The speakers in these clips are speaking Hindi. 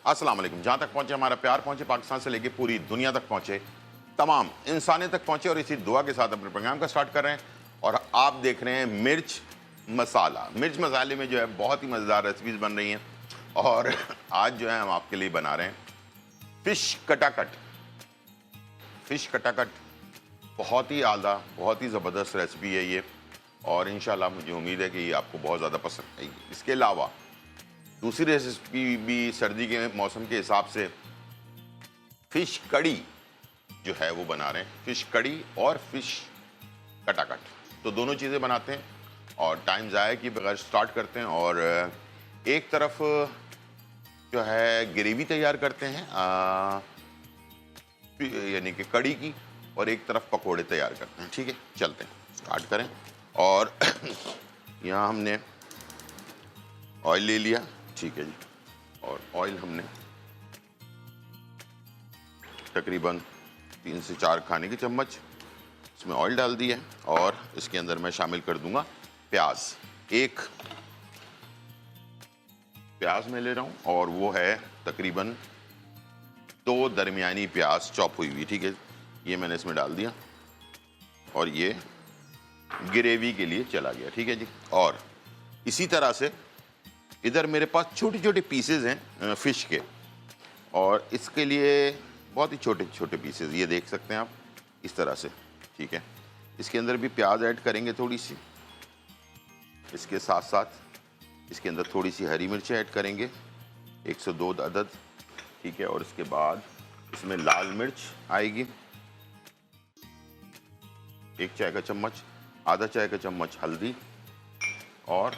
अस्सलाम वालेकुम। जहाँ तक पहुँचे हमारा प्यार पहुँचे, पाकिस्तान से लेके पूरी दुनिया तक पहुँचे, तमाम इंसानियत तक पहुँचे, और इसी दुआ के साथ अपने प्रोग्राम का स्टार्ट कर रहे हैं। और आप देख रहे हैं मिर्च मसाला। मिर्च मसाले में जो है बहुत ही मज़ेदार रेसिपीज़ बन रही हैं, और आज जो है हम आपके लिए बना रहे हैं फ़िश कटाकट। फ़िश कटाकट बहुत ही आला, बहुत ही ज़बरदस्त रेसिपी है ये, और इंशाल्लाह मुझे उम्मीद है कि ये आपको बहुत ज़्यादा पसंद आएगी। इसके अलावा दूसरी रेसिपी भी सर्दी के मौसम के हिसाब से फ़िश कड़ी जो है वो बना रहे हैं। फ़िश कड़ी और फ़िश कटाकट, तो दोनों चीज़ें बनाते हैं और टाइम ज़ाया किए बगैर स्टार्ट करते हैं। और एक तरफ जो है ग्रेवी तैयार करते हैं यानी कि कड़ी की, और एक तरफ पकोड़े तैयार करते हैं। ठीक है, चलते हैं, स्टार्ट करें। और यहाँ हमने ऑयल ले लिया, ठीक है जी, और ऑयल हमने तकरीबन 3 से 4 खाने के चम्मच इसमें ऑयल डाल दिया, और इसके अंदर मैं शामिल कर दूंगा प्याज। एक प्याज मैं ले रहा हूँ, और वो है तकरीबन 2 दरमियानी प्याज चॉप हुई हुई। ठीक है, ये मैंने इसमें डाल दिया, और ये ग्रेवी के लिए चला गया। ठीक है जी, और इसी तरह से इधर मेरे पास छोटे छोटे पीसेज हैं फ़िश के, और इसके लिए बहुत ही छोटे छोटे पीसेज, ये देख सकते हैं आप इस तरह से। ठीक है, इसके अंदर भी प्याज ऐड करेंगे थोड़ी सी, इसके साथ साथ इसके अंदर थोड़ी सी हरी मिर्चें ऐड करेंगे 102 अदद। ठीक है, और इसके बाद इसमें लाल मिर्च आएगी 1 चाय का चम्मच, आधा चाय का चम्मच हल्दी, और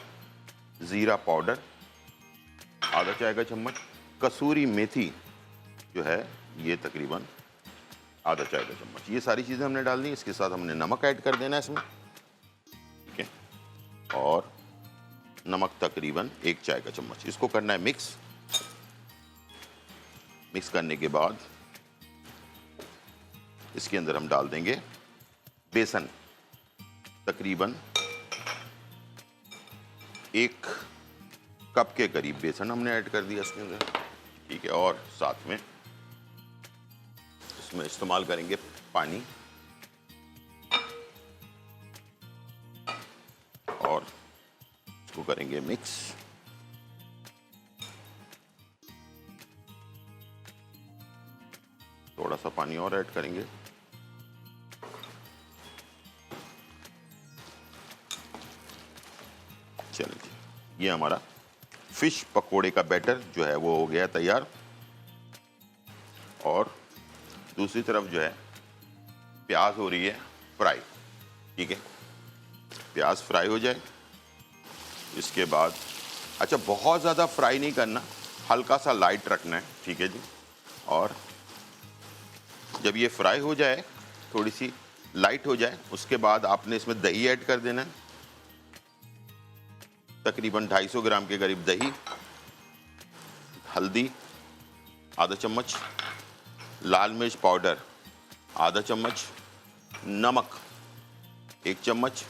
ज़ीरा पाउडर आधा चाय का चम्मच, कसूरी मेथी जो है ये तकरीबन आधा चाय का चम्मच। ये सारी चीज़ें हमने डाल दी। इसके साथ हमने नमक ऐड कर देना है इसमें। ठीक है, और नमक तकरीबन 1 चाय का चम्मच। इसको करना है मिक्स। मिक्स करने के बाद इसके अंदर हम डाल देंगे बेसन, तकरीबन 1 कप के करीब बेसन हमने ऐड कर दिया इसके अंदर। ठीक है, और साथ में इसमें इस्तेमाल करेंगे पानी, और इसको करेंगे मिक्स। थोड़ा सा पानी और ऐड करेंगे, चलिए ये हमारा फिश पकोड़े का बैटर जो है वो हो गया तैयार। और दूसरी तरफ जो है प्याज हो रही है फ्राई। ठीक है, प्याज फ्राई हो जाए, इसके बाद अच्छा बहुत ज़्यादा फ्राई नहीं करना, हल्का सा लाइट रखना है। ठीक है जी, और जब ये फ्राई हो जाए, थोड़ी सी लाइट हो जाए, उसके बाद आपने इसमें दही ऐड कर देना है, तकरीबन 250 ग्राम के करीब दही, हल्दी आधा चम्मच, लाल मिर्च पाउडर आधा चम्मच, नमक 1 चम्मच,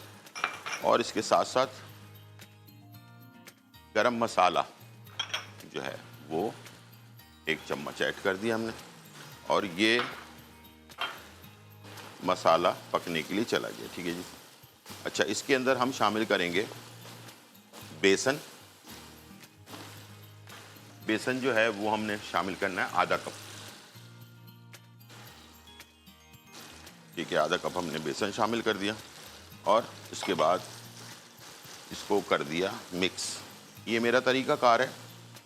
और इसके साथ साथ गरम मसाला जो है वो 1 चम्मच ऐड कर दिया हमने, और ये मसाला पकने के लिए चला गया। ठीक है जी, अच्छा इसके अंदर हम शामिल करेंगे बेसन। बेसन जो है वो हमने शामिल करना है आधा कप। ठीक है, आधा कप हमने बेसन शामिल कर दिया, और इसके बाद इसको कर दिया मिक्स। ये मेरा तरीक़ाकार है,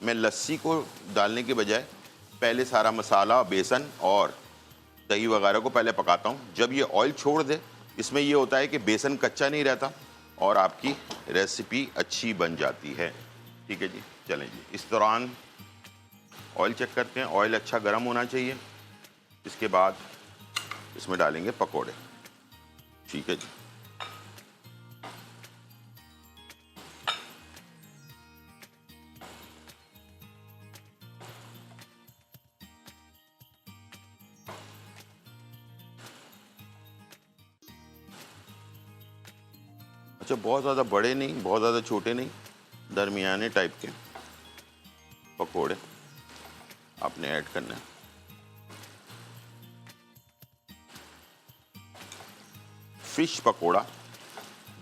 मैं लस्सी को डालने के बजाय पहले सारा मसाला, बेसन और दही वगैरह को पहले पकाता हूँ। जब ये ऑयल छोड़ दे, इसमें ये होता है कि बेसन कच्चा नहीं रहता और आपकी रेसिपी अच्छी बन जाती है। ठीक है जी, चलें जी, इस दौरान ऑयल चेक करते हैं, ऑयल अच्छा गर्म होना चाहिए। इसके बाद इसमें डालेंगे पकोड़े। ठीक है जी, अच्छा बहुत ज़्यादा बड़े नहीं, बहुत ज़्यादा छोटे नहीं, दरमियाने टाइप के पकोड़े आपने ऐड करना है। फिश पकोड़ा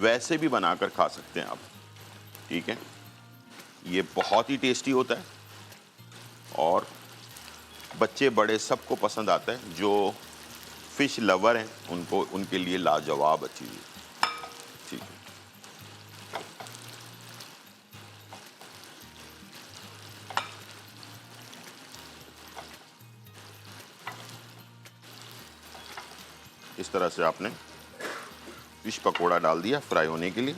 वैसे भी बनाकर खा सकते हैं आप, ठीक है। ये बहुत ही टेस्टी होता है और बच्चे बड़े सबको पसंद आता है। जो फिश लवर हैं उनको, उनके लिए लाजवाब चीज़ है, ठीक है। इस तरह से आपने फिश पकोड़ा डाल दिया फ्राई होने के लिए,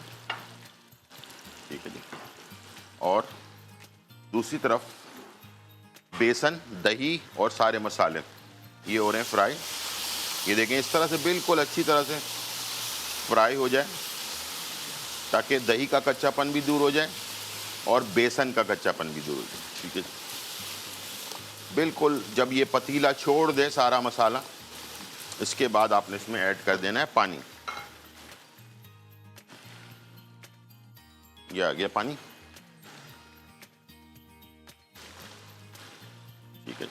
ठीक है जी। और दूसरी तरफ बेसन, दही और सारे मसाले ये हो रहे हैं फ्राई। ये देखें इस तरह से बिल्कुल अच्छी तरह से फ्राई हो जाए ताकि दही का कच्चापन भी दूर हो जाए और बेसन का कच्चापन भी दूर हो जाए, ठीक है। बिल्कुल जब ये पतीला छोड़ दे सारा मसाला, इसके बाद आपने इसमें ऐड कर देना है पानी। ये आ गया पानी, ठीक है।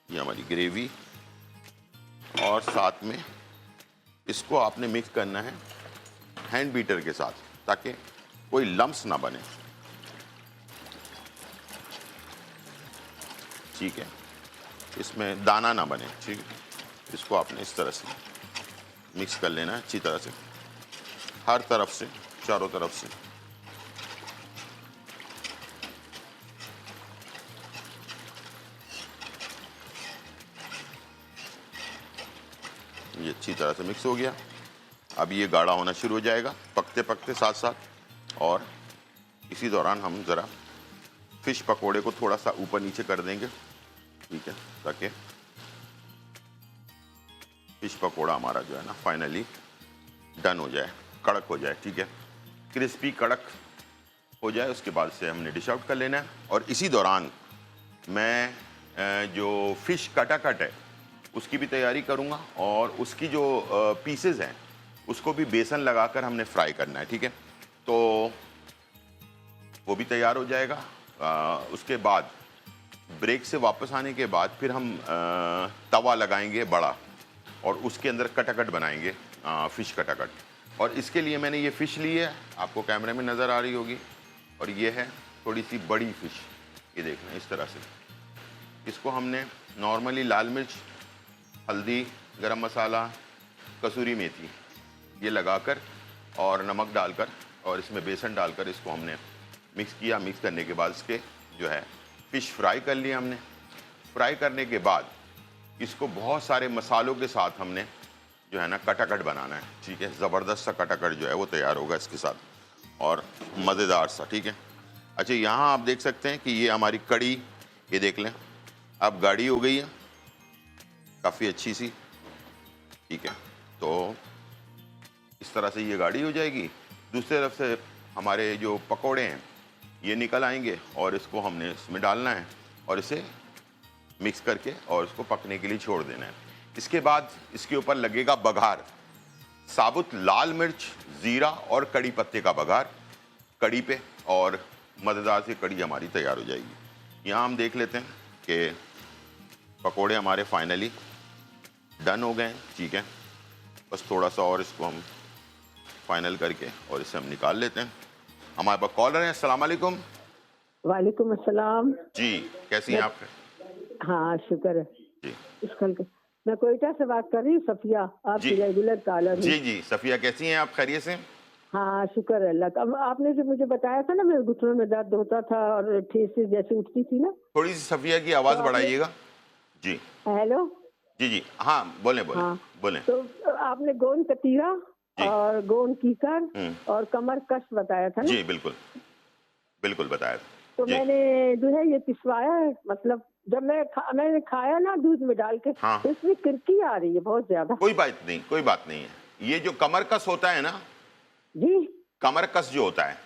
ये हमारी ग्रेवी, और साथ में इसको आपने मिक्स करना है हैंड बीटर के साथ ताकि कोई लम्स ना बने, ठीक है। इसमें दाना ना बने, ठीक है। इसको आपने इस तरह से मिक्स कर लेना है अच्छी तरह से, हर तरफ से, चारों तरफ से। ये अच्छी तरह से मिक्स हो गया। अब ये गाढ़ा होना शुरू हो जाएगा पकते पकते साथ साथ, और इसी दौरान हम ज़रा फिश पकोड़े को थोड़ा सा ऊपर नीचे कर देंगे, ठीक है, ताकि फिश पकोड़ा हमारा जो है ना फाइनली डन हो जाए, कड़क हो जाए, ठीक है, क्रिस्पी कड़क हो जाए। उसके बाद से हमने डिश आउट कर लेना है। और इसी दौरान मैं जो फिश कटाकट है उसकी भी तैयारी करूँगा, और उसकी जो पीसेस हैं उसको भी बेसन लगाकर हमने फ्राई करना है, ठीक है। तो वो भी तैयार हो जाएगा। उसके बाद ब्रेक से वापस आने के बाद फिर हम तवा लगाएंगे बड़ा, और उसके अंदर कटाकट बनाएंगे, फ़िश कटाकट। और इसके लिए मैंने ये फ़िश ली है, आपको कैमरे में नज़र आ रही होगी, और ये है थोड़ी सी बड़ी फ़िश, ये देखना इस तरह से। इसको हमने नॉर्मली लाल मिर्च, हल्दी, गरम मसाला, कसूरी मेथी ये लगाकर और नमक डालकर और इसमें बेसन डालकर इसको हमने मिक्स किया। मिक्स करने के बाद इसके जो है फ़िश फ्राई कर लिया हमने। फ्राई करने के बाद इसको बहुत सारे मसालों के साथ हमने जो है ना कटाकट बनाना है, ठीक है। ज़बरदस्त सा कटाकट जो है वो तैयार होगा इसके साथ, और मज़ेदार सा, ठीक है। अच्छा, यहाँ आप देख सकते हैं कि ये हमारी कड़ी, ये देख लें, अब गाढ़ी हो गई है काफ़ी अच्छी सी, ठीक है। तो इस तरह से ये गाढ़ी हो जाएगी। दूसरी तरफ से हमारे जो पकोड़े हैं ये निकल आएंगे, और इसको हमने इसमें डालना है और इसे मिक्स करके और इसको पकने के लिए छोड़ देना है। इसके बाद इसके ऊपर लगेगा बघार, साबुत लाल मिर्च, ज़ीरा और कड़ी पत्ते का बघार कड़ी पे, और मज़ेदार सी कड़ी हमारी तैयार हो जाएगी। यहाँ हम देख लेते हैं कि पकोड़े हमारे फाइनली डन हो गए हैं, ठीक है। बस थोड़ा सा और इसको हम फाइनल करके और इसे हम निकाल लेते हैं। हमारे पास कॉलर हैं। अस्सलाम वालेकुम। वालेकुम अस्सलाम। जी, कैसी हैं आप? हाँ, शुक्र है। जी मैं कोयटा से बात कर रही हूँ, सफिया, आपकी जी रेगुलर कॉलर हूँ। जी जी सफ़िया, कैसी हैं आप? खैरियत से? हाँ, शुक्र है अल्लाह का। अब आपने जो मुझे बताया था ना, मेरे घुटनों में दर्द होता था और ठेस जैसे उठती थी ना, थोड़ी सी सफ़िया की तो आवाज़ आपने, बढ़ाइएगा। जी हेलो, जी जी, हाँ, बोलें बोलें हाँ, बोलें। तो आपने गोंद कतीरा जी। और गोंद कीकर हम्म। और कमर कस बताया था ना, जी बिल्कुल बिल्कुल बताया था। तो जी। मैंने जो है ये पिसवाया है। मतलब जब मैंने खाया ना दूध में डाल के, हाँ, तो इसमें किरकी आ रही है बहुत ज्यादा। कोई बात नहीं, कोई बात नहीं है। ये जो कमर कस होता है ना, जी कमर कस जो होता है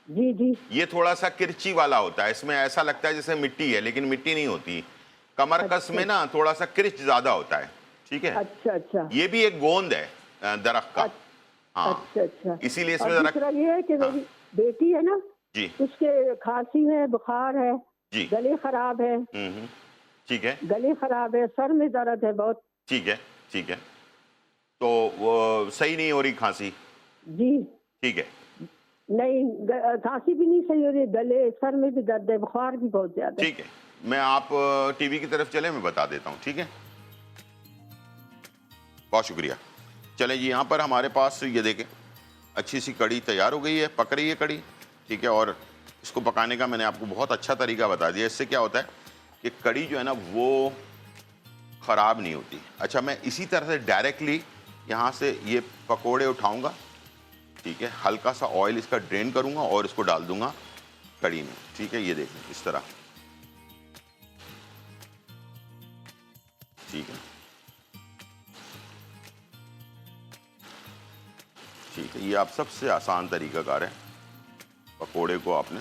जी जी। ये थोड़ा सा किरची वाला होता है। इसमें ऐसा लगता है जैसे मिट्टी है, लेकिन मिट्टी नहीं होती। कमर कस अच्छा में ना थोड़ा सा किरच ज्यादा होता है, ठीक है। अच्छा अच्छा ये भी एक गोंद है दरख्त का। हाँ, अच्छा अच्छा। इसीलिए और इसमें जरा। दूसरा ये है कि हाँ मेरी बेटी है ना, जी। उसके खांसी है, बुखार है, जी। गले खराब है, ठीक है, गले खराब है, सर में दर्द है बहुत। ठीक है, ठीक है। तो वो सही नहीं हो रही खांसी? जी ठीक है, नहीं, खांसी भी नहीं सही हो रही, गले सर में भी दर्द है, बुखार भी बहुत ज्यादा है। ठीक है। मैं आप टीवी की तरफ चले, मैं बता देता हूँ, ठीक है? बहुत शुक्रिया। चलें जी, यहाँ पर हमारे पास ये देखें, अच्छी सी कड़ी तैयार हो गई है, पक रही है कड़ी, ठीक है? और इसको पकाने का मैंने आपको बहुत अच्छा तरीका बता दिया। इससे क्या होता है कि कड़ी जो है ना वो ख़राब नहीं होती। अच्छा, मैं इसी तरह से डायरेक्टली यहाँ से ये पकोड़े उठाऊंगा, ठीक है? हल्का सा ऑयल इसका ड्रेन करूंगा और इसको डाल दूंगा कड़ी में, ठीक है? ये देखें इस तरह, ठीक है, ठीक है। ये आप सबसे आसान तरीकाकार है। पकोड़े को आपने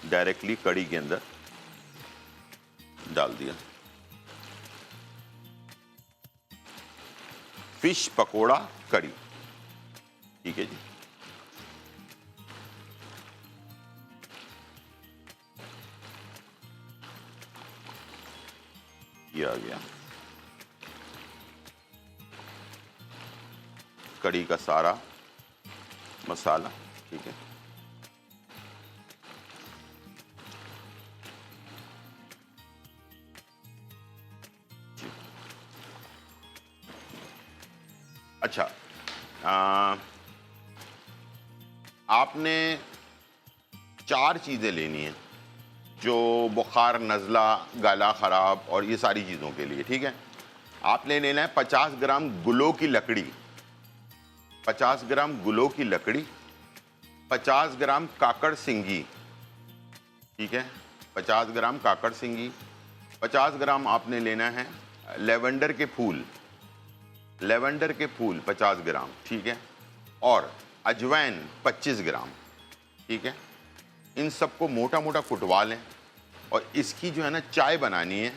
डायरेक्टली कड़ी के अंदर डाल दिया। फिश पकोड़ा कड़ी, ठीक है जी। ये आ गया कड़ी का सारा मसाला, ठीक है। जी। अच्छा, आपने 4 चीज़ें लेनी हैं जो बुखार, नज़ला, गला ख़राब और ये सारी चीज़ों के लिए, ठीक है? आपने लेना है 50 ग्राम गुलो की लकड़ी, 50 ग्राम गुलो की लकड़ी, 50 ग्राम काकड़ सिंगी, ठीक है? 50 ग्राम काकड़ सिंगी, 50 ग्राम आपने लेना है लेवेंडर के फूल, लेवेंडर के फूल 50 ग्राम, ठीक है? और अजवाइन 25 ग्राम, ठीक है? इन सबको मोटा मोटा कुटवा लें और इसकी जो है ना चाय बनानी है।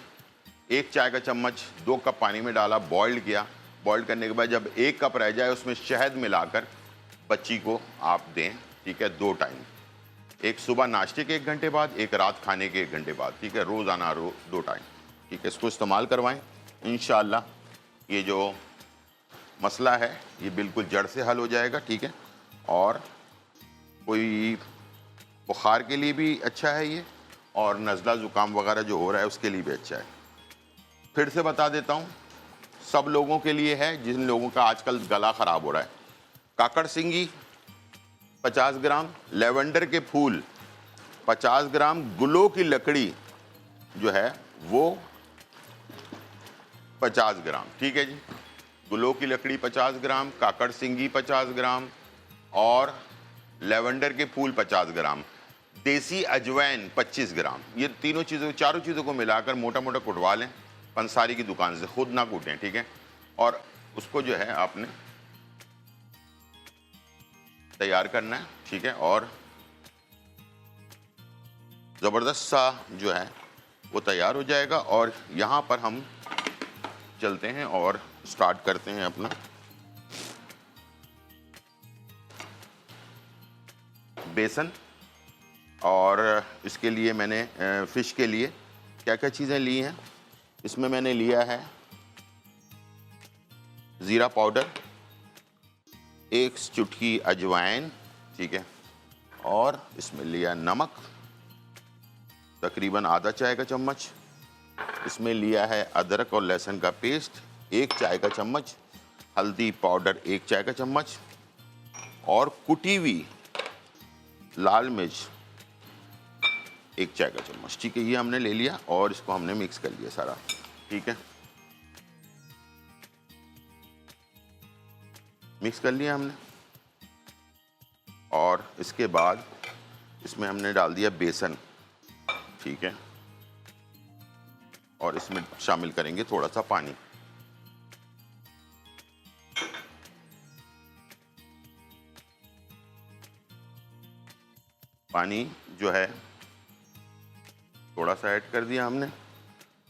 1 चाय का चम्मच 2 कप पानी में डाला, बॉइल्ड किया। बॉइल्ड करने के बाद जब 1 कप रह जाए उसमें शहद मिलाकर बच्ची को आप दें, ठीक है? 2 टाइम, एक सुबह नाश्ते के 1 घंटे बाद, एक रात खाने के 1 घंटे बाद, ठीक है? रोज़ाना 2 टाइम, ठीक है? इसको इस्तेमाल करवाएं। इंशाअल्लाह ये जो मसला है ये बिल्कुल जड़ से हल हो जाएगा, ठीक है? और कोई बुखार के लिए भी अच्छा है ये, और नज़ला ज़ुकाम वगैरह जो हो रहा है उसके लिए भी अच्छा है। फिर से बता देता हूँ, सब लोगों के लिए है जिन लोगों का आजकल गला ख़राब हो रहा है। काकड़ सिंगी 50 ग्राम, लेवेंडर के फूल 50 ग्राम, गुलो की लकड़ी जो है वो 50 ग्राम, ठीक है जी? गुलो की लकड़ी 50 ग्राम, काकड़ सिंगी 50 ग्राम और लेवेंडर के फूल 50 ग्राम, देसी अजवाइन 25 ग्राम। ये तीनों चीज़ों, चारों चीज़ों को मिलाकर मोटा मोटा कुटवा लें पंसारी की दुकान से, खुद ना कूटें, ठीक है? और उसको जो है आपने तैयार करना है, ठीक है? और ज़बरदस्त सा जो है वो तैयार हो जाएगा। और यहाँ पर हम चलते हैं और स्टार्ट करते हैं अपना बेसन। और इसके लिए मैंने फ़िश के लिए क्या क्या चीज़ें ली हैं, इसमें मैंने लिया है ज़ीरा पाउडर, 1 चुटकी अजवाइन, ठीक है? और इसमें लिया नमक तकरीबन आधा चाय का चम्मच, इसमें लिया है अदरक और लहसुन का पेस्ट 1 चाय का चम्मच, हल्दी पाउडर 1 चाय का चम्मच और कुटी हुई लाल मिर्च 1 चाय का चम्मच, ठीक है? ये हमने ले लिया और इसको हमने मिक्स कर लिया सारा, ठीक है? मिक्स कर लिया हमने और इसके बाद इसमें हमने डाल दिया बेसन, ठीक है? और इसमें शामिल करेंगे थोड़ा सा पानी। पानी जो है थोड़ा सा ऐड कर दिया हमने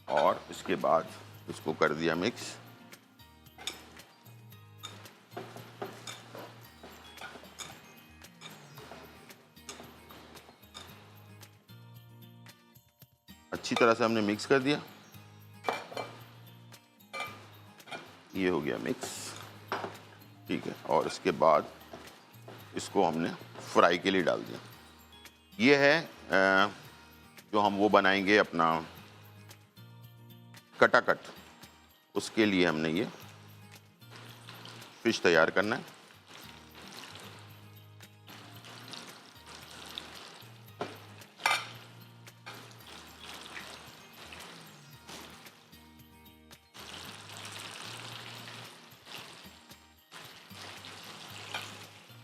और इसके बाद इसको कर दिया मिक्स। अच्छी तरह से हमने मिक्स कर दिया। ये हो गया मिक्स, ठीक है। और इसके बाद इसको हमने फ्राई के लिए डाल दिया। ये है जो हम वो बनाएंगे अपना कटाकट, उसके लिए हमने ये फिश तैयार करना है।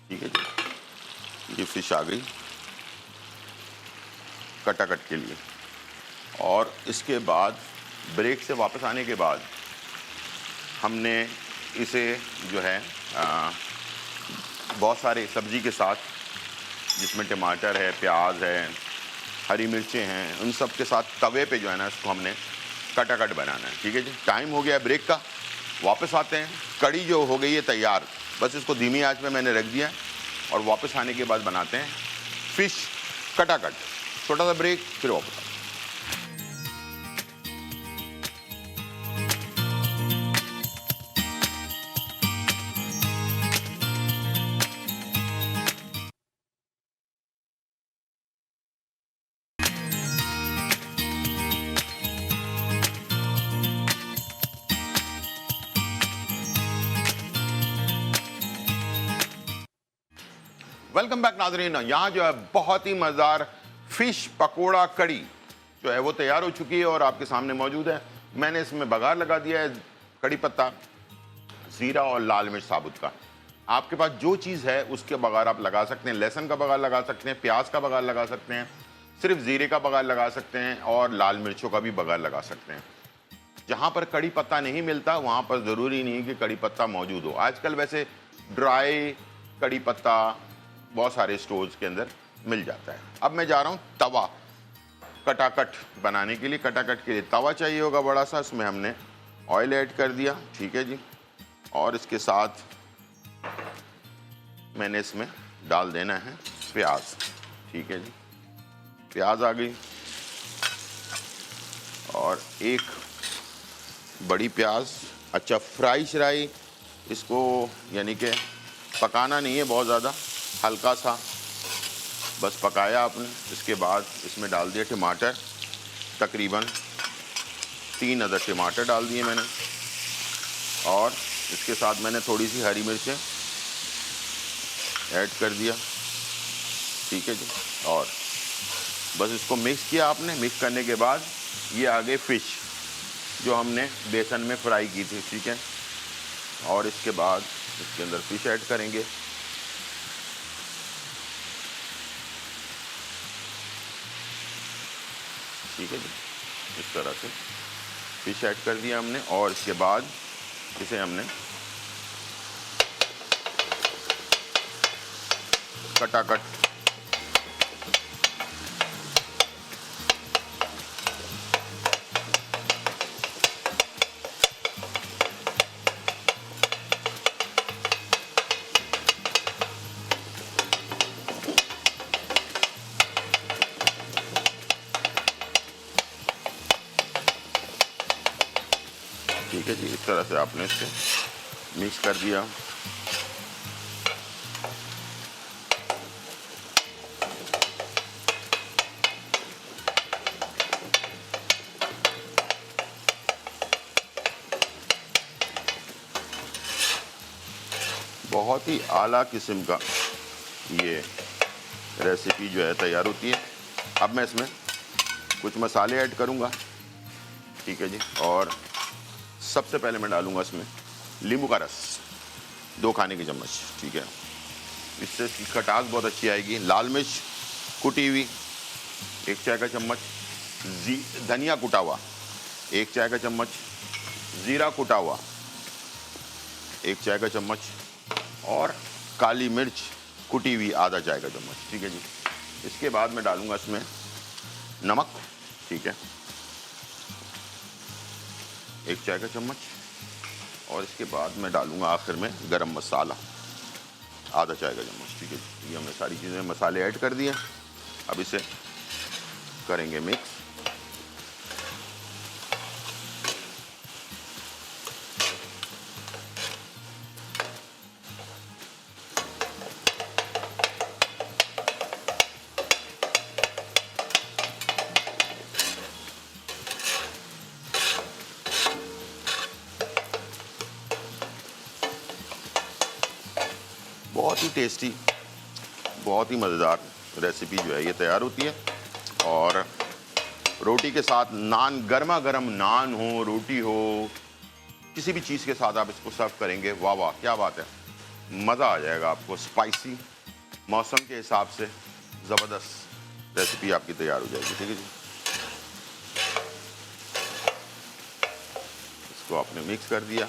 ठीक है जी, ये फिश आ गई कटाकट के लिए। और इसके बाद ब्रेक से वापस आने के बाद हमने इसे जो है बहुत सारे सब्जी के साथ, जिसमें टमाटर है, प्याज है, हरी मिर्चें हैं, उन सब के साथ तवे पे जो है ना इसको हमने कटाकट बनाना है। ठीक है जी, टाइम हो गया है ब्रेक का, वापस आते हैं। कड़ी जो हो गई है तैयार, बस इसको धीमी आंच में मैंने रख दिया और वापस आने के बाद बनाते हैं फिश कटाकट। छोटा सा ब्रेक, फिर वापस आते हैं। वेलकम बैक नाज़रीन। यहाँ जो है बहुत ही मज़ेदार फिश पकोड़ा कड़ी जो है वो तैयार हो चुकी है और आपके सामने मौजूद है। मैंने इसमें बघार लगा दिया है कड़ी पत्ता, ज़ीरा और लाल मिर्च साबुत का। आपके पास जो चीज़ है उसके बघार आप लगा सकते हैं। लहसुन का बघार लगा सकते हैं, प्याज का बघार लगा सकते हैं, सिर्फ ज़ीरे का बघार लगा सकते हैं और लाल मिर्चों का भी बघार लगा सकते हैं। जहाँ पर कड़ी पत्ता नहीं मिलता वहाँ पर ज़रूरी नहीं कि कड़ी पत्ता मौजूद हो। आजकल वैसे ड्राई कड़ी पत्ता बहुत सारे स्टोर्स के अंदर मिल जाता है। अब मैं जा रहा हूँ तवा कटाकट बनाने के लिए। कटाकट के लिए तवा चाहिए होगा बड़ा सा, इसमें हमने ऑयल ऐड कर दिया। ठीक है जी, और इसके साथ मैंने इसमें डाल देना है प्याज। ठीक है जी, प्याज आ गई और एक बड़ी प्याज। अच्छा, फ्राई श्राई इसको यानी कि पकाना नहीं है बहुत ज़्यादा, हल्का सा बस पकाया आपने। इसके बाद इसमें डाल दिया टमाटर, तकरीबन 3 अदद टमाटर डाल दिए मैंने। और इसके साथ मैंने थोड़ी सी हरी मिर्चें ऐड कर दिया। ठीक है जी, और बस इसको मिक्स किया आपने। मिक्स करने के बाद ये आ गए फ़िश जो हमने बेसन में फ्राई की थी। ठीक है, और इसके बाद इसके अंदर फ़िश ऐड करेंगे। ठीक है जी, इस तरह से फिश ऐड कर दिया हमने और इसके बाद इसे हमने कटाकट ठीक है जी, इस तरह से आपने इसे मिक्स कर दिया। बहुत ही आला किस्म का ये रेसिपी जो है तैयार होती है। अब मैं इसमें कुछ मसाले ऐड करूँगा। ठीक है जी, और सबसे पहले मैं डालूंगा इसमें नींबू का रस, 2 खाने की चम्मच। ठीक है, इससे इसकी खटास बहुत अच्छी आएगी। लाल मिर्च कुटी हुई 1 चाय का चम्मच, धनिया कुटा हुआ 1 चाय का चम्मच, ज़ीरा कुटा हुआ 1 चाय का चम्मच और काली मिर्च कुटी हुई आधा चाय का चम्मच। ठीक है जी, इसके बाद मैं डालूंगा इसमें नमक। ठीक है, 1 चाय का चम्मच और इसके बाद मैं डालूंगा आखिर में गरम मसाला आधा चाय का चम्मच। ठीक है, ये हमने सारी चीज़ें मसाले ऐड कर दिए। अब इसे करेंगे मिक्स। बहुत ही टेस्टी, बहुत ही मज़ेदार रेसिपी जो है ये तैयार होती है। और रोटी के साथ नान, गर्मा गर्म नान हो, रोटी हो, किसी भी चीज़ के साथ आप इसको सर्व करेंगे, वाह वाह क्या बात है, मज़ा आ जाएगा आपको। स्पाइसी, मौसम के हिसाब से ज़बरदस्त रेसिपी आपकी तैयार हो जाएगी। ठीक है जी, इसको आपने मिक्स कर दिया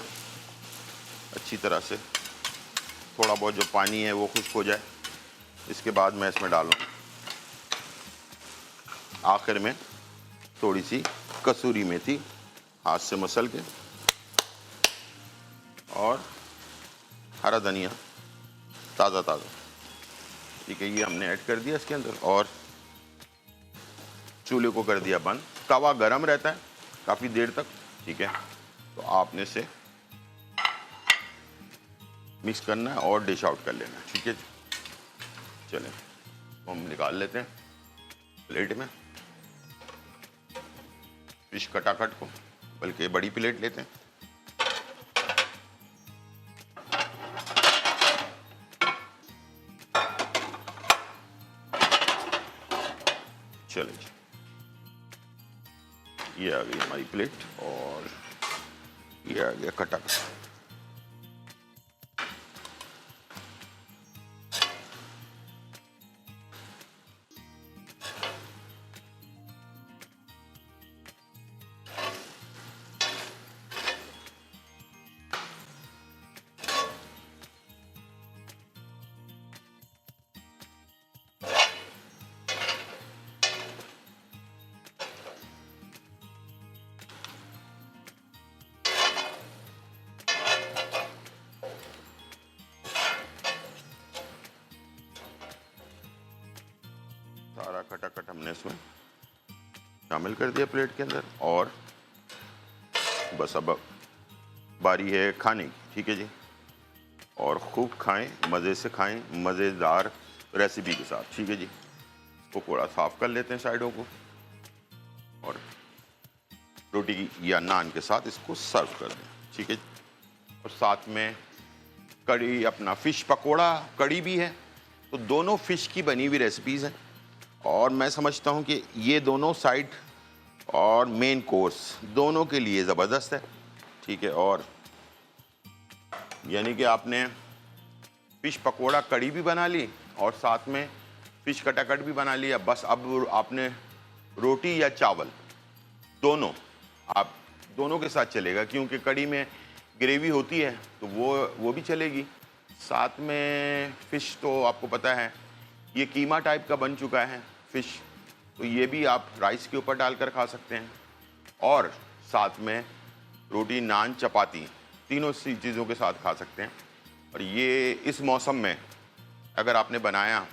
अच्छी तरह से। थोड़ा बहुत जो पानी है वो खुश्क हो जाए, इसके बाद मैं इसमें डालूँ आखिर में थोड़ी सी कसूरी मेथी हाथ से मसल के, और हरा धनिया ताज़ा ताज़ा। ठीक है, ये हमने ऐड कर दिया इसके अंदर, और चूल्हे को कर दिया बंद। तवा गरम रहता है काफ़ी देर तक। ठीक है, तो आपने इसे मिक्स करना है और डिश आउट कर लेना है। ठीक है, चलें तो हम निकाल लेते हैं प्लेट में फिश कटाकट को, बल्कि बड़ी प्लेट लेते हैं। चलिए जी, ये आ गई हमारी प्लेट, और ये आ गया कटाकट। सारा खटाखट हमने इसमें शामिल कर दिया प्लेट के अंदर, और बस अब बारी है खाने की। ठीक है जी, और खूब खाएं, मज़े से खाएं, मज़ेदार रेसिपी के साथ। ठीक है जी, इसको थोड़ा साफ कर लेते हैं साइडों को, और रोटी की या नान के साथ इसको सर्व कर दें। ठीक है, और साथ में कड़ी, अपना फ़िश पकोड़ा कड़ी भी है, तो दोनों फ़िश की बनी हुई रेसिपीज़ हैं, और मैं समझता हूँ कि ये दोनों साइड और मेन कोर्स दोनों के लिए ज़बरदस्त है। ठीक है, और यानी कि आपने फ़िश पकोड़ा कड़ी भी बना ली और साथ में फ़िश कटाकट भी बना लिया। बस अब आपने रोटी या चावल दोनों, आप दोनों के साथ चलेगा, क्योंकि कड़ी में ग्रेवी होती है तो वो भी चलेगी। साथ में फ़िश तो आपको पता है ये कीमा टाइप का बन चुका है फ़िश, तो ये भी आप राइस के ऊपर डालकर खा सकते हैं, और साथ में रोटी, नान, चपाती, तीनों सी चीज़ों के साथ खा सकते हैं। और ये इस मौसम में अगर आपने बनाया,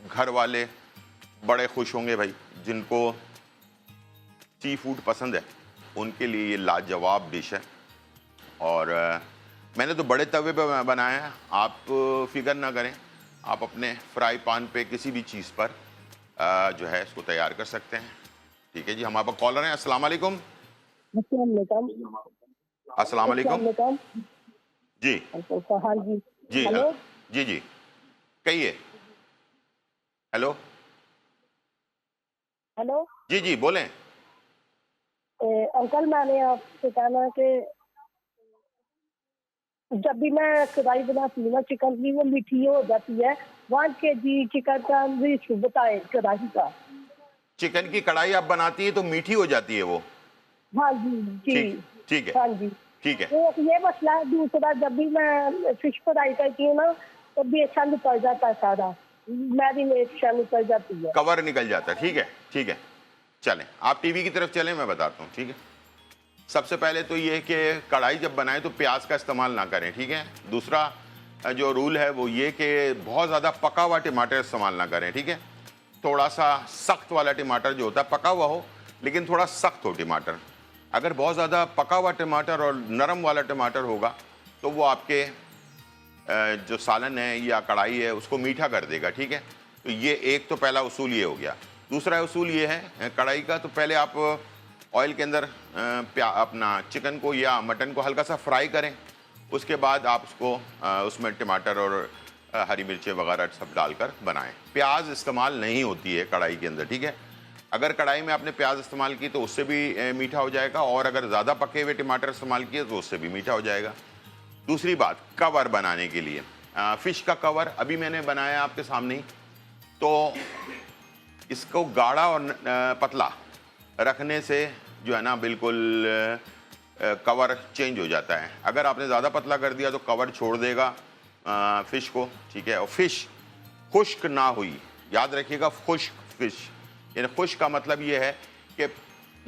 घर वाले बड़े खुश होंगे भाई। जिनको सी फूड पसंद है उनके लिए ये लाजवाब डिश है। और मैंने तो बड़े तवे पे बनाया है, आप फिक्र ना करें, आप अपने फ्राई पैन पे किसी भी चीज़ पर जो है इसको तैयार कर सकते हैं। ठीक है जी, हमारे पास कॉलर हैं। अस्सलाम वालेकुम। अस्सलाम वालेकुम जी। हाँ जी, जी हेलो। जी जी, कहिए। हेलो हेलो जी जी, बोलें। अंकल, मैंने आपसे कहना है कि जब भी मैं कढ़ाई बनाती हूँ ना चिकन की, वो मीठी हो जाती है। 1 kg चिकन का रेशो बताए कढ़ाई का। चिकन की कढ़ाई आप बनाती है तो मीठी हो जाती है वो? हाँ जी जी। ठीक, ठीक है, हाँ जी, ठीक है। तो ये मसला है। दूसरा, जब भी मैं फिश फ्राई करती हूँ ना, तो भी अच्छा निकल जाता है, सारा मैरिनेशन निकल जाती है। कवर निकल जाता है। ठीक है, ठीक है, चलें आप टीवी की तरफ चलें, मैं बताता हूँ। ठीक है, सबसे पहले तो ये है कि कढ़ाई जब बनाएं तो प्याज का इस्तेमाल ना करें। ठीक है, दूसरा जो रूल है वो ये कि बहुत ज़्यादा पका हुआ टमाटर इस्तेमाल ना करें। ठीक है, थोड़ा सा सख्त वाला टमाटर जो होता है, पका हुआ हो लेकिन थोड़ा सख्त हो टमाटर। अगर बहुत ज़्यादा पका हुआ टमाटर और नरम वाला टमाटर होगा तो वो आपके जो सालन है या कढ़ाई है उसको मीठा कर देगा। ठीक है, तो ये एक तो पहला उसूल ये हो गया। दूसरा उसूल ये है कढ़ाई का, तो पहले आप ऑयल के अंदर अपना चिकन को या मटन को हल्का सा फ्राई करें, उसके बाद आप उसको उसमें टमाटर और हरी मिर्चें वगैरह सब डालकर बनाएं। प्याज इस्तेमाल नहीं होती है कढ़ाई के अंदर, ठीक है। अगर कढ़ाई में आपने प्याज इस्तेमाल की तो उससे भी मीठा हो जाएगा, और अगर ज़्यादा पके हुए टमाटर इस्तेमाल किए तो उससे भी मीठा हो जाएगा। दूसरी बात, कवर बनाने के लिए फ़िश का कवर अभी मैंने बनाया आपके सामने ही। तो इसको गाढ़ा और पतला रखने से जो है ना बिल्कुल कवर चेंज हो जाता है। अगर आपने ज़्यादा पतला कर दिया तो कवर छोड़ देगा फ़िश को, ठीक है। और फ़िश खुश्क ना हुई, याद रखिएगा, खुश्क फ़िश, यानी खुश्क का मतलब ये है कि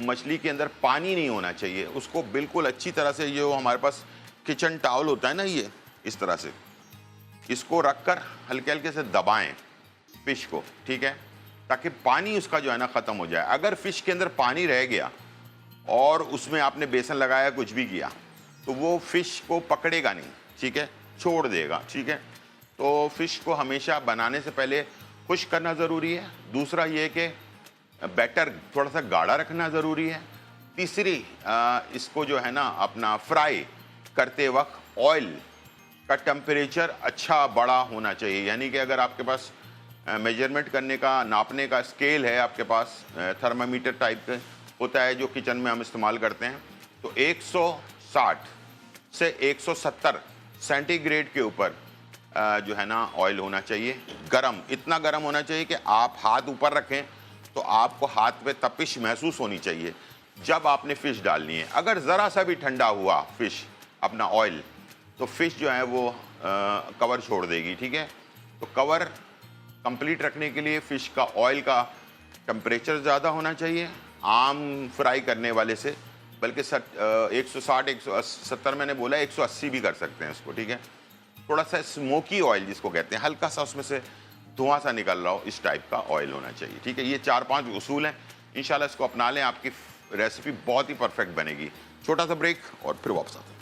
मछली के अंदर पानी नहीं होना चाहिए, उसको बिल्कुल अच्छी तरह से, जो हमारे पास किचन टॉवल होता है ना, ये इस तरह से इसको रखकर हल्के हल्के से दबाएं फ़िश को, ठीक है, ताकि पानी उसका जो है ना ख़त्म हो जाए। अगर फ़िश के अंदर पानी रह गया और उसमें आपने बेसन लगाया, कुछ भी किया, तो वो फ़िश को पकड़ेगा नहीं, ठीक है, छोड़ देगा, ठीक है। तो फ़िश को हमेशा बनाने से पहले खुश्क करना ज़रूरी है। दूसरा ये कि बैटर थोड़ा सा गाढ़ा रखना ज़रूरी है। तीसरी, इसको जो है ना अपना फ्राई करते वक्त ऑयल का टेम्परेचर अच्छा बड़ा होना चाहिए, यानी कि अगर आपके पास मेजरमेंट करने का, नापने का स्केल है आपके पास, थर्मामीटर टाइप का होता है जो किचन में हम इस्तेमाल करते हैं, तो 160 से 170 सेंटीग्रेड के ऊपर जो है ना ऑयल होना चाहिए, गरम, इतना गरम होना चाहिए कि आप हाथ ऊपर रखें तो आपको हाथ पे तपिश महसूस होनी चाहिए जब आपने फ़िश डालनी है। अगर ज़रा सा भी ठंडा हुआ फ़िश अपना ऑयल, तो फ़िश जो है वो कवर छोड़ देगी, ठीक है। तो कवर कंप्लीट रखने के लिए फ़िश का ऑयल का टेम्परेचर ज़्यादा होना चाहिए आम फ्राई करने वाले से, बल्कि 160 170 मैंने बोला, 180 भी कर सकते हैं इसको, ठीक है। थोड़ा सा स्मोकी ऑयल जिसको कहते हैं, हल्का सा उसमें से धुआं सा निकल रहा हो, इस टाइप का ऑयल होना चाहिए, ठीक है। ये 4-5 उसूल हैं, इंशाल्लाह इसको अपना लें, आपकी रेसिपी बहुत ही परफेक्ट बनेगी। छोटा सा ब्रेक और फिर वापस आते हैं।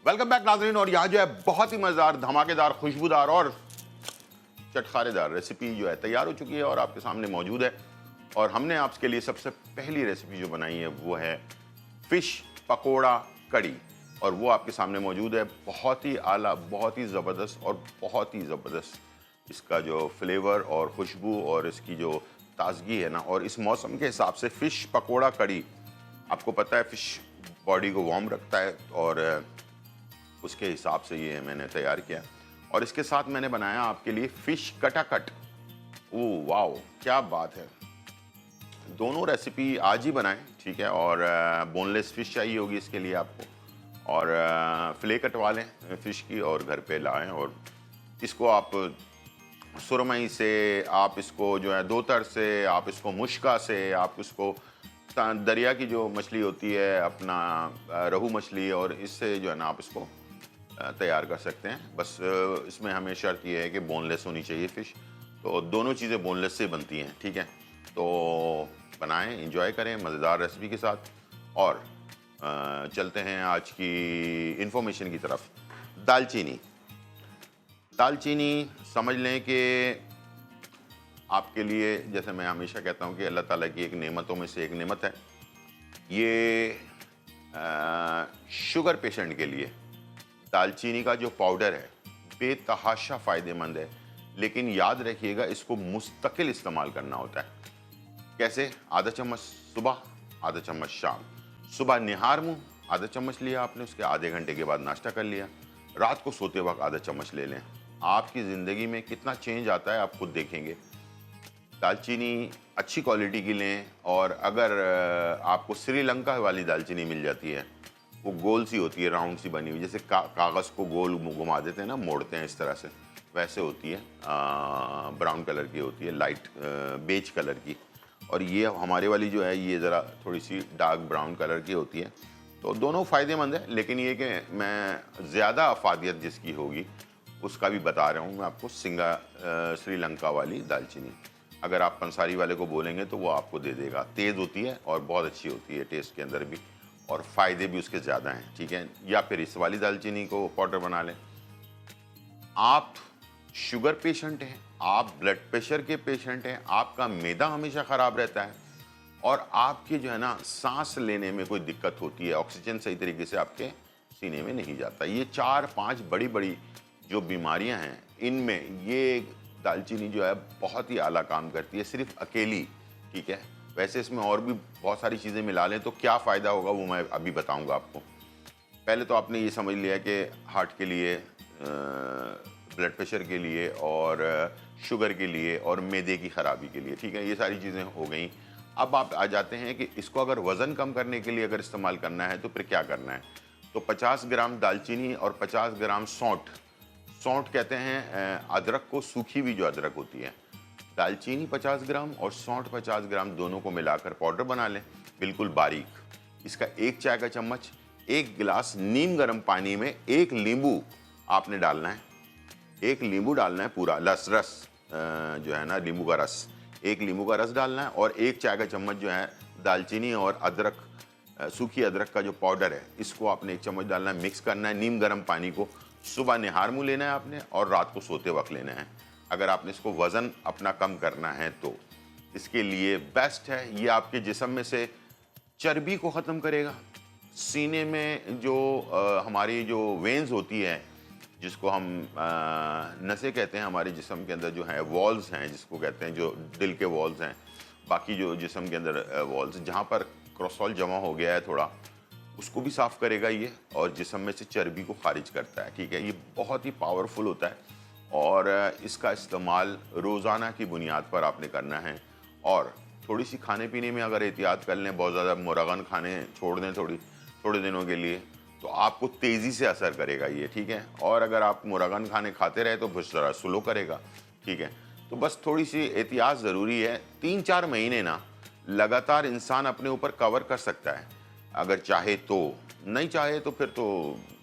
वेलकम बैक नाज़रीन। और यहाँ जो है बहुत ही मज़ेदार, धमाकेदार, खुशबूदार और चटखारेदार रेसिपी जो है तैयार हो चुकी है और आपके सामने मौजूद है। और हमने आपके लिए सबसे पहली रेसिपी जो बनाई है वो है फ़िश पकोड़ा कड़ी, और वो आपके सामने मौजूद है। बहुत ही आला, बहुत ही ज़बरदस्त और बहुत ही ज़बरदस्त इसका जो फ्लेवर और खुशबू और इसकी जो ताजगी है ना, और इस मौसम के हिसाब से फ़िश पकोड़ा कड़ी, आपको पता है फ़िश बॉडी को वार्म रखता है, और उसके हिसाब से ये मैंने तैयार किया। और इसके साथ मैंने बनाया आपके लिए फ़िश कटाकट। ओह वाओ, क्या बात है। दोनों रेसिपी आज ही बनाएं, ठीक है। और बोनलेस फ़िश चाहिए होगी इसके लिए आपको, और फ़िले कटवा लें फ़िश की और घर पे लाएं, और इसको आप सुरमई से, आप इसको जो है दोतर से, आप इसको मुश्का से, आप इसको दरिया की जो मछली होती है अपना रहू मछली, और इससे जो है ना आप इसको तैयार कर सकते हैं। बस इसमें हमें शर्त ये है कि बोनलेस होनी चाहिए फ़िश, तो दोनों चीज़ें बोनलेस से बनती हैं, ठीक है। तो बनाएं, एंजॉय करें मज़ेदार रेसिपी के साथ। और चलते हैं आज की इन्फॉर्मेशन की तरफ। दालचीनी, दालचीनी समझ लें कि आपके लिए, जैसे मैं हमेशा कहता हूँ कि अल्लाह ताला की एक नेमतों में से एक नेमत है। ये शुगर पेशेंट के लिए दालचीनी का जो पाउडर है बेतहाशा फ़ायदेमंद है, लेकिन याद रखिएगा इसको मुस्तकिल इस्तेमाल करना होता है। कैसे? आधा चम्मच सुबह, आधा चम्मच शाम। सुबह निहार मुँह आधा चम्मच लिया आपने, उसके आधे घंटे के बाद नाश्ता कर लिया, रात को सोते वक्त आधा चम्मच ले लें। आपकी ज़िंदगी में कितना चेंज आता है आप खुद देखेंगे। दालचीनी अच्छी क्वालिटी की लें, और अगर आपको श्रीलंका वाली दालचीनी मिल जाती है, वो गोल सी होती है, राउंड सी बनी हुई, जैसे कागज़ को गोल घुमा देते हैं ना, मोड़ते हैं इस तरह से, वैसे होती है, ब्राउन कलर की होती है, लाइट बेज कलर की। और ये हमारे वाली जो है ये ज़रा थोड़ी सी डार्क ब्राउन कलर की होती है। तो दोनों फ़ायदेमंद है, लेकिन ये कि मैं ज़्यादा अफादियत जिसकी होगी उसका भी बता रहा हूँ मैं आपको, श्रीलंका वाली दालचीनी। अगर आप पंसारी वाले को बोलेंगे तो वो आपको दे देगा। तेज़ होती है और बहुत अच्छी होती है टेस्ट के अंदर भी, और फ़ायदे भी उसके ज़्यादा हैं, ठीक है। या फिर इस वाली दालचीनी को पाउडर बना लें। आप शुगर पेशेंट हैं, आप ब्लड प्रेशर के पेशेंट हैं, आपका मैदा हमेशा ख़राब रहता है और आपके जो है ना सांस लेने में कोई दिक्कत होती है, ऑक्सीजन सही तरीके से आपके सीने में नहीं जाता। ये 4-5 बड़ी बड़ी जो बीमारियां हैं, इनमें ये दालचीनी जो है बहुत ही आला काम करती है, सिर्फ अकेली, ठीक है। वैसे इसमें और भी बहुत सारी चीज़ें मिला लें तो क्या फ़ायदा होगा वो मैं अभी बताऊंगा आपको। पहले तो आपने ये समझ लिया कि हार्ट के लिए, ब्लड प्रेशर के लिए और शुगर के लिए और मैदे की ख़राबी के लिए, ठीक है, ये सारी चीज़ें हो गई। अब आप आ जाते हैं कि इसको अगर वज़न कम करने के लिए अगर इस्तेमाल करना है तो फिर क्या करना है। तो 50 ग्राम दालचीनी और 50 ग्राम सौंठ, सौंठ कहते हैं अदरक को, सूखी हुई जो अदरक होती है। दालचीनी 50 ग्राम और सौंठ 50 ग्राम दोनों को मिलाकर पाउडर बना लें, बिल्कुल बारीक। इसका 1 चाय का चम्मच, 1 गिलास नीम गर्म पानी में 1 नींबू आपने डालना है, 1 नींबू डालना है पूरा, रस जो है ना नींबू का रस, 1 नींबू का रस डालना है और 1 चाय का चम्मच जो है दालचीनी और अदरक, सूखी अदरक का जो पाउडर है, इसको आपने 1 चम्मच डालना है, मिक्स करना है। नीम गर्म पानी को सुबह निहार मुँह लेना है आपने और रात को सोते वक्त लेना है। अगर आपने इसको वज़न अपना कम करना है तो इसके लिए बेस्ट है। ये आपके जिस्म में से चर्बी को ख़त्म करेगा। सीने में जो हमारी जो वेन्स होती है, जिसको हम नसें कहते हैं, हमारे जिस्म के अंदर जो है वॉल्स हैं, जिसको कहते हैं जो दिल के वॉल्स हैं, बाकी जो जिस्म के अंदर वॉल्स, जहाँ पर कोलेस्ट्रॉल जमा हो गया है थोड़ा, उसको भी साफ़ करेगा ये और जिस्म में से चर्बी को खारिज करता है, ठीक है। ये बहुत ही पावरफुल होता है और इसका इस्तेमाल रोज़ाना की बुनियाद पर आपने करना है। और थोड़ी सी खाने पीने में अगर एहतियात कर लें, बहुत ज़्यादा मुरगन खाने छोड़ दें थोड़े दिनों के लिए, तो आपको तेज़ी से असर करेगा ये, ठीक है। और अगर आप मुरगन खाने खाते रहे तो फिर ज़रा स्लो करेगा, ठीक है। तो बस थोड़ी सी एहतियात ज़रूरी है। 3-4 महीने ना लगातार इंसान अपने ऊपर कवर कर सकता है, अगर चाहे तो। नहीं चाहे तो फिर तो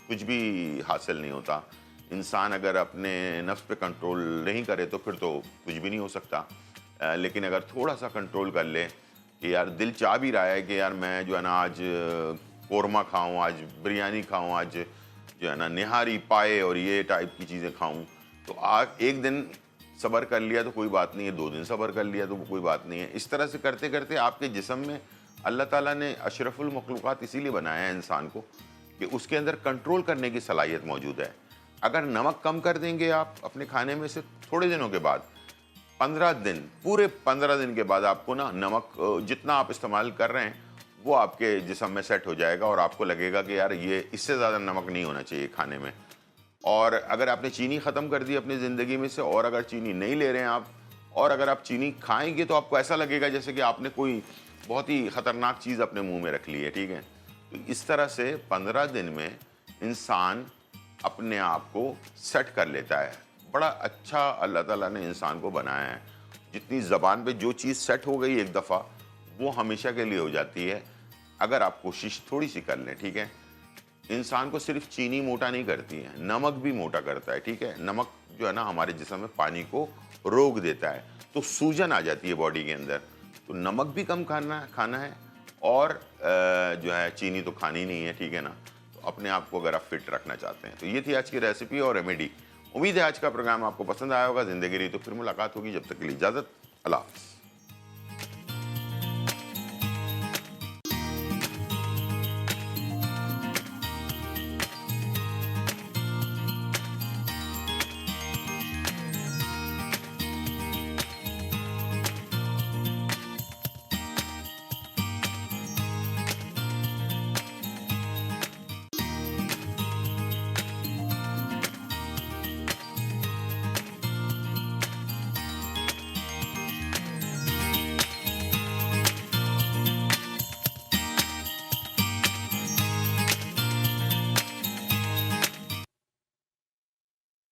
कुछ भी हासिल नहीं होता। इंसान अगर अपने नफ्स पे कंट्रोल नहीं करे तो फिर तो कुछ भी नहीं हो सकता। लेकिन अगर थोड़ा सा कंट्रोल कर ले कि यार दिल चाह भी रहा है कि यार मैं जो है ना आज कोरमा खाऊं, आज बिरयानी खाऊं, आज जो है ना निहारी पाए और ये टाइप की चीज़ें खाऊं, तो आज एक दिन सब्र कर लिया तो कोई बात नहीं है, 2 दिन सब्र कर लिया तो कोई बात नहीं है। इस तरह से करते करते आपके जिस्म में अल्लाह ताला ने अशरफुल मखलूक़ात इसीलिए बनाया है इंसान को कि उसके अंदर कंट्रोल करने की सलाहियत मौजूद है। अगर नमक कम कर देंगे आप अपने खाने में से, थोड़े दिनों के बाद, 15 दिन, पूरे 15 दिन के बाद आपको ना नमक जितना आप इस्तेमाल कर रहे हैं वो आपके जिस्म में सेट हो जाएगा और आपको लगेगा कि यार ये इससे ज़्यादा नमक नहीं होना चाहिए खाने में। और अगर आपने चीनी ख़त्म कर दी अपनी ज़िंदगी में से, और अगर चीनी नहीं ले रहे हैं आप, और अगर आप चीनी खाएंगे तो आपको ऐसा लगेगा जैसे कि आपने कोई बहुत ही ख़तरनाक चीज़ अपने मुंह में रख ली है, ठीक है। तो इस तरह से 15 दिन में इंसान अपने आप को सेट कर लेता है। बड़ा अच्छा अल्लाह ताला ने इंसान को बनाया है। जितनी ज़बान पे जो चीज़ सेट हो गई एक दफ़ा, वो हमेशा के लिए हो जाती है, अगर आप कोशिश थोड़ी सी कर लें, ठीक है। इंसान को सिर्फ चीनी मोटा नहीं करती है, नमक भी मोटा करता है, ठीक है। नमक जो है ना हमारे जिस्म में पानी को रोक देता है, तो सूजन आ जाती है बॉडी के अंदर। तो नमक भी कम खाना है और जो है चीनी तो खानी नहीं है, ठीक है ना। तो अपने आप को अगर आप फिट रखना चाहते हैं तो ये थी आज की रेसिपी और रेमेडी। उम्मीद है आज का प्रोग्राम आपको पसंद आया होगा। ज़िंदगी रही तो फिर मुलाकात होगी, जब तक के लिए इजाज़त, अल्लाह हाफ़िज़।